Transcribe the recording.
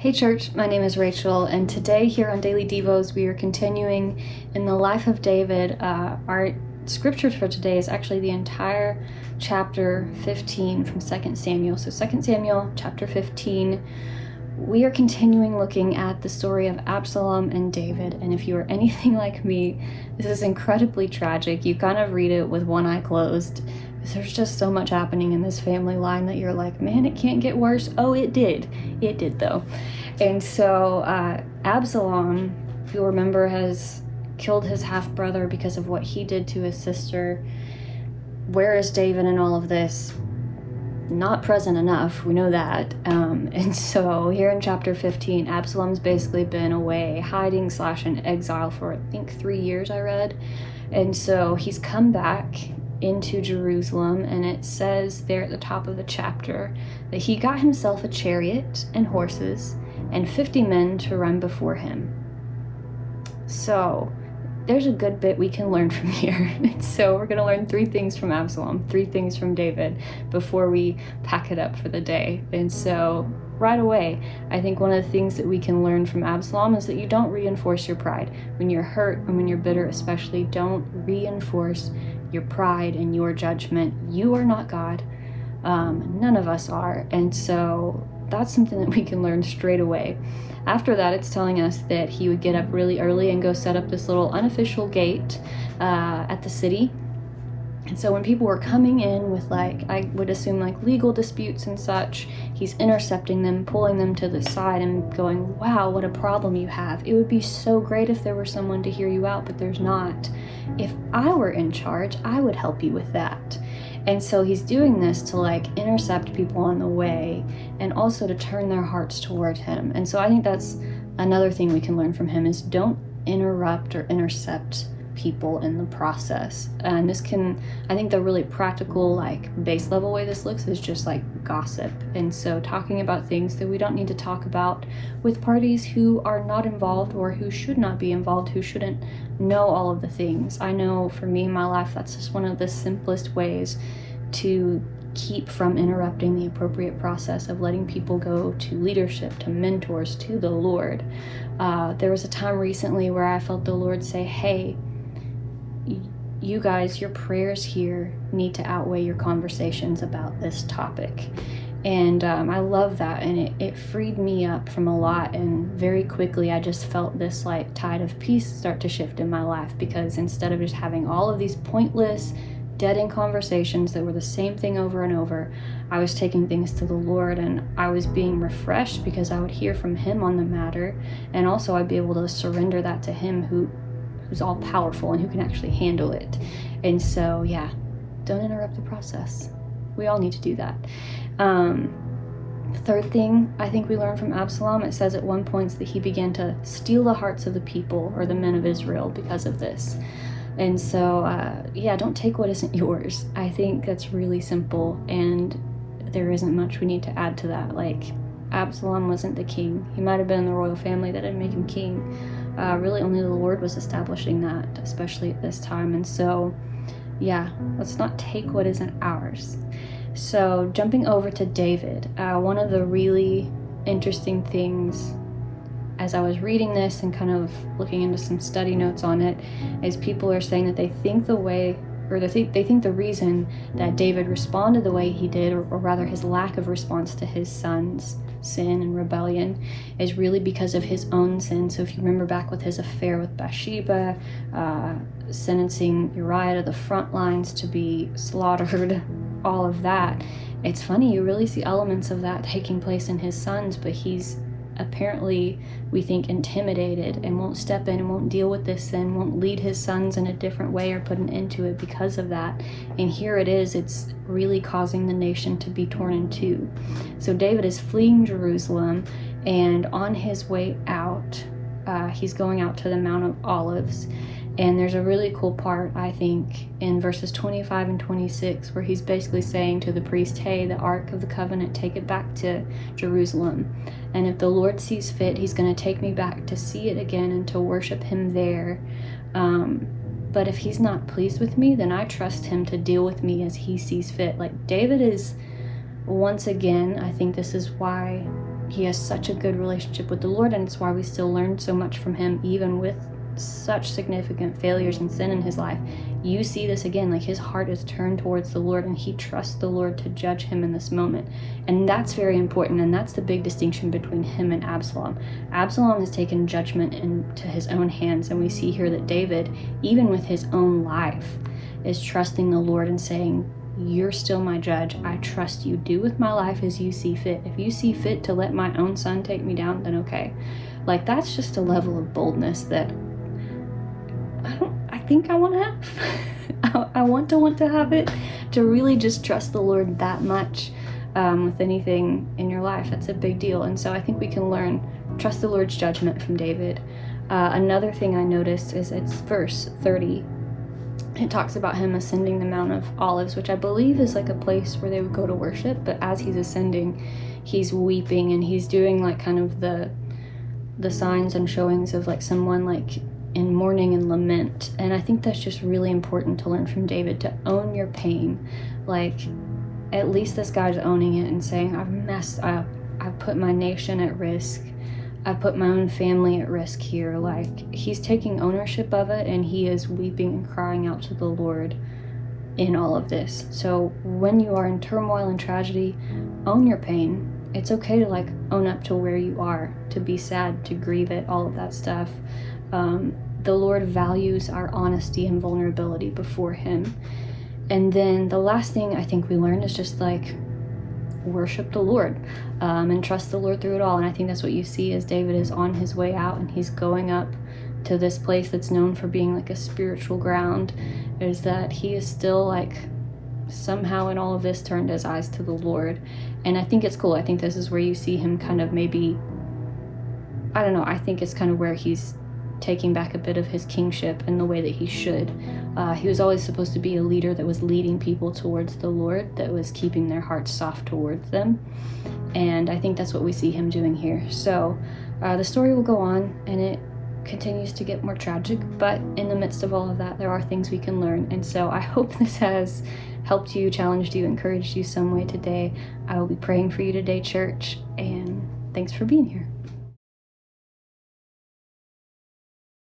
Hey church, my name is Rachel, and today here on Daily Devos we are continuing in the life of David. Our scripture for today is actually the entire chapter 15 from 2 Samuel. So 2 Samuel chapter 15, we are continuing looking at the story of Absalom and David. And if you are anything like me, this is incredibly tragic. You kind of read it with one eye closed. There's just so much happening in this family line that you're like, man, it can't get worse. Oh, it did. It did, though. And so Absalom, you'll remember, has killed his half-brother because of what he did to his sister. Where is David in all of this? Not present enough, we know that. And so here in chapter 15, Absalom's basically been away, hiding / in exile for, I think, 3 years, I read. And so he's come back into Jerusalem, and it says there at the top of the chapter that he got himself a chariot and horses and 50 men to run before him. So there's a good bit we can learn from here. And so we're going to learn 3 things from Absalom, 3 things from David before we pack it up for the day. And so right away, I think one of the things that we can learn from Absalom is that you don't reinforce your pride. When you're hurt and when you're bitter especially, don't reinforce your pride and your judgment. You are not God. None of us are. And so that's something that we can learn straight away. After that, it's telling us that he would get up really early and go set up this little unofficial gate at the city. And so when people were coming in with, like, I would assume, like, legal disputes and such, he's intercepting them, pulling them to the side and going, wow, what a problem you have. It would be so great if there were someone to hear you out, but there's not. If I were in charge, I would help you with that. And so he's doing this to, like, intercept people on the way and also to turn their hearts toward him. And so I think that's another thing we can learn from him is don't interrupt or intercept people in the process. And this can, I think the really practical, like, base level way this looks is just like gossip. And so talking about things that we don't need to talk about with parties who are not involved or who should not be involved, who shouldn't know all of the things. I know for me in my life, that's just one of the simplest ways to keep from interrupting the appropriate process of letting people go to leadership, to mentors, to the Lord. There was a time recently where I felt the Lord say, hey, you guys, your prayers here need to outweigh your conversations about this topic. And I love that, and it freed me up from a lot, and very quickly I just felt this, like, tide of peace start to shift in my life, because instead of just having all of these pointless, dead-end conversations that were the same thing over and over, I was taking things to the Lord, and I was being refreshed because I would hear from him on the matter, and also I'd be able to surrender that to him who's all powerful and who can actually handle it. And so, yeah, don't interrupt the process. We all need to do that. Third thing I think we learn from Absalom, it says at one point that he began to steal the hearts of the people, or the men of Israel, because of this. And so, don't take what isn't yours. I think that's really simple, and there isn't much we need to add to that. Like, Absalom wasn't the king. He might have been in the royal family that didn't make him king. Really only the Lord was establishing that, especially at this time. And so, let's not take what isn't ours. So jumping over to David, one of the really interesting things as I was reading this and kind of looking into some study notes on it is people are saying that they think they think the reason that David responded the way he did, or rather his lack of response to his son's sin and rebellion, is really because of his own sin. So if you remember back with his affair with Bathsheba, sentencing Uriah to the front lines to be slaughtered, all of that, it's funny, you really see elements of that taking place in his sons, but he's apparently, we think, intimidated and won't step in and won't deal with this sin, won't lead his sons in a different way or put an end to it because of that. And here it is, it's really causing the nation to be torn in two. So David is fleeing Jerusalem, and on his way out, he's going out to the Mount of Olives. And there's a really cool part, I think, in verses 25 and 26, where he's basically saying to the priest, hey, the Ark of the Covenant, take it back to Jerusalem. And if the Lord sees fit, he's going to take me back to see it again and to worship him there. But if he's not pleased with me, then I trust him to deal with me as he sees fit. Like, David is, once again, I think this is why he has such a good relationship with the Lord, and it's why we still learn so much from him, even with such significant failures and sin in his life. You see this again, like his heart is turned towards the Lord, and he trusts the Lord to judge him in this moment. And that's very important, and that's the big distinction between him and Absalom. Absalom has taken judgment into his own hands, and we see here that David, even with his own life, is trusting the Lord and saying, you're still my judge. I trust you. Do with my life as you see fit. If you see fit to let my own son take me down, then okay. Like, that's just a level of boldness that I think I want to have. I want to have it, to really just trust the Lord that much with anything in your life. That's a big deal. And so I think we can learn, trust the Lord's judgment from David. Another thing I noticed is it's verse 30. It talks about him ascending the Mount of Olives, which I believe is like a place where they would go to worship. But as he's ascending, he's weeping, and he's doing like kind of the signs and showings of like someone like in mourning and lament. And I think that's just really important to learn from David, to own your pain. Like, at least this guy's owning it and saying, I've messed up. I've put my nation at risk. I've put my own family at risk here. Like, he's taking ownership of it, and he is weeping and crying out to the Lord in all of this. So when you are in turmoil and tragedy, own your pain. It's okay to like own up to where you are, to be sad, to grieve it, all of that stuff. The Lord values our honesty and vulnerability before him. And then the last thing I think we learn is just like worship the Lord and trust the Lord through it all. And I think that's what you see as David is on his way out, and he's going up to this place that's known for being like a spiritual ground, is that he is still like somehow in all of this turned his eyes to the Lord. And I think it's cool. I think this is where you see him kind of maybe, I don't know, I think it's kind of where he's taking back a bit of his kingship in the way that he should. He was always supposed to be a leader that was leading people towards the Lord, that was keeping their hearts soft towards them. And I think that's what we see him doing here. So the story will go on, and it continues to get more tragic, but in the midst of all of that, there are things we can learn. And so I hope this has helped you, challenged you, encouraged you some way today. I will be praying for you today, church, and thanks for being here.